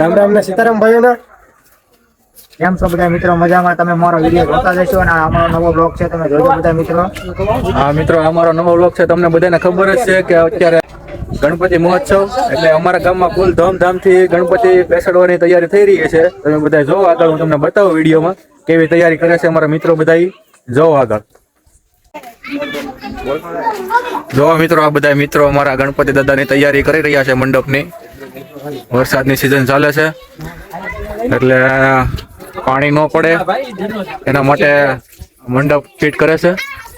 રામ રામ ને સીતારામ ભાઈઓના કેમ છો બધા મિત્રો? મજામાં? તમે મારો વિડીયો જોતા જશો અને અમારો નવો બ્લોગ છે, તમે જોજો બધા મિત્રો. હા મિત્રો, અમારો નવો બ્લોગ છે. તમને બધાને ખબર જ છે કે અત્યારે ગણપતિ મહોત્સવ એટલે અમારા ગામમાં ફૂલ ધૂમધામથી ગણપતિ બેસાડવાની તૈયારી થઈ રહી છે. તમે બધા જોવો આગળ, હું તમને બતાવું વિડીયોમાં કેવી તૈયારી કરે છે અમારા મિત્રો બધા. જોવો આગળ. જોવો મિત્રો, આ બધા મિત્રો અમારા ગણપતિ દાદાની તૈયારી કરી રહ્યા છે મંડપની. વરસાદની સિઝન ચાલે છે એટલે પાણી ન પડે એના માટે મંડપ ફિટ કરે છે.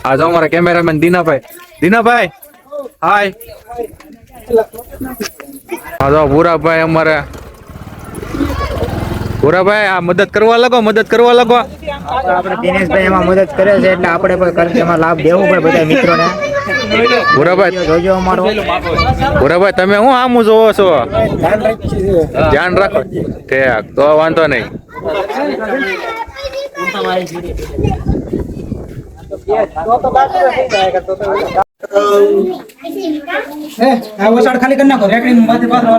આ જો અમારા કેમેરામેન દીનાભાઈ હાય. હા જો ભૂરાભાઈ, અમારે ભૂરાભાઈ આ મદદ કરવા લાગો. આપણે દિનેશભાઈ એમાં મદદ કરે છે એટલે આપણે પણ એમાં લાભ દેવું પડે બધા મિત્રોને. ભૂરાભાઈ જોજો અમારો. ભૂરાભાઈ તમે હું આમું જોવો છો? ધ્યાન રાખો. ઠીક, તો વાંધો નહીં. વસાડ ખાલી કરી નાખો. રેકડી માથે પાત્ર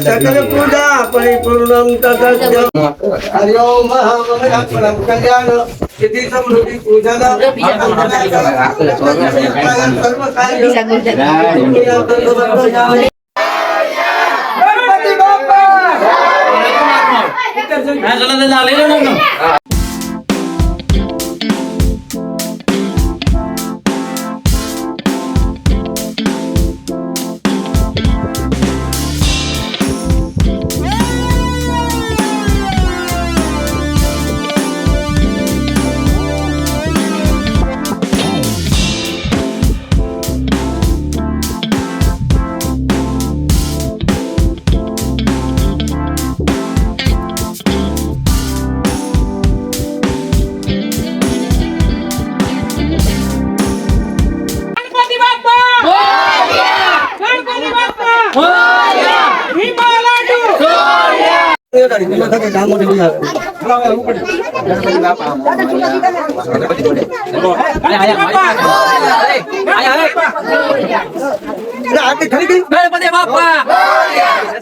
सकल पूजा परिपूर्णं तदस्य हरि ओम महामंगलम कल्याण सिद्धि समृद्धि पूजन सर्व कार्य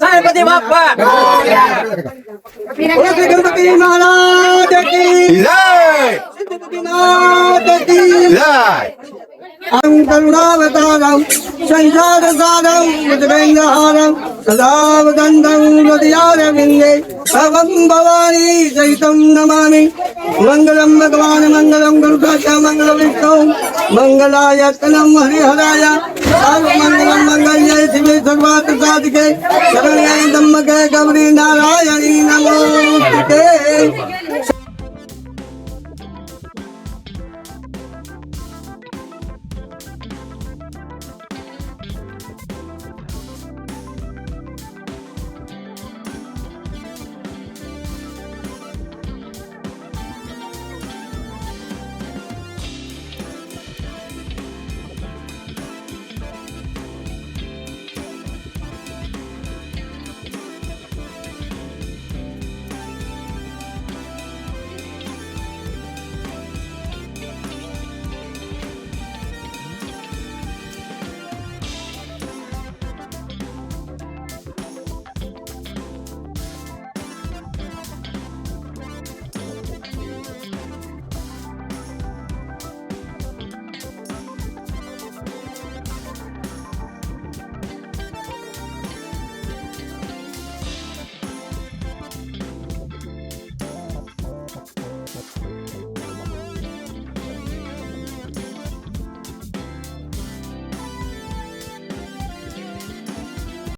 गणपति बाप्पा गणपति महाराज की जय। करुणावतारं संसारसारं भुजगेन्द्रहारं सदा वदन्तं हृदयारविन्दे भवं भवानी सहितं नमामि। मङ्गलं भगवान् मङ्गलं गरुडाय मङ्गलं विष्णु मङ्गलाय तनं हरिहराय सर्वमङ्गलं मङ्गल्ये शिवे सर्वार्थसाधिके शरण्ये त्र्यम्बके गौरी नारायणी नमोस्तुते।